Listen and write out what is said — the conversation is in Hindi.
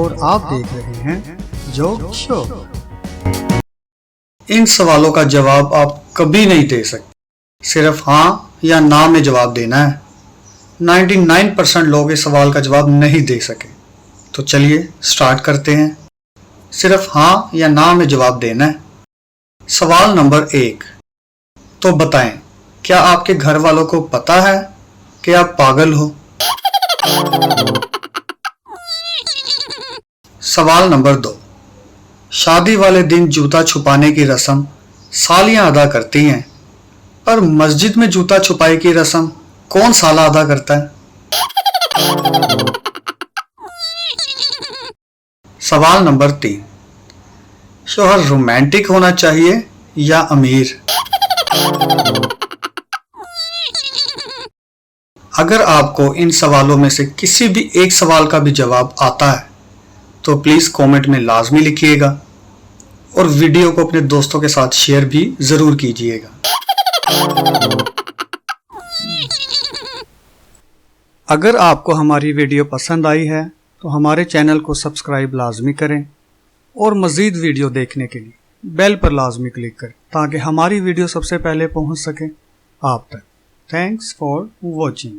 और आप देख रहे हैं जोक शो। इन सवालों का जवाब आप कभी नहीं दे सकते, सिर्फ हाँ या ना में जवाब देना है। 99% लोग इस सवाल का जवाब नहीं दे सके, तो चलिए स्टार्ट करते हैं। सिर्फ हाँ या ना में जवाब देना है। सवाल नंबर 1, तो बताएं, क्या आपके घर वालों को पता है कि आप पागल हो? सवाल नंबर 2, शादी वाले दिन जूता छुपाने की रस्म सालियां अदा करती हैं, पर मस्जिद में जूता छुपाई की रस्म कौन साला अदा करता है? सवाल नंबर 3, शौहर रोमांटिक होना चाहिए या अमीर? अगर आपको इन सवालों में से किसी भी एक सवाल का भी जवाब आता है तो प्लीज कमेंट में लाजमी लिखिएगा और वीडियो को अपने दोस्तों के साथ शेयर भी जरूर कीजिएगा। अगर आपको हमारी वीडियो पसंद आई है तो हमारे चैनल को सब्सक्राइब लाजमी करें और मज़ीद वीडियो देखने के लिए बेल पर लाजमी क्लिक करें ताकि हमारी वीडियो सबसे पहले पहुंच सके आप तक। Thanks for watching.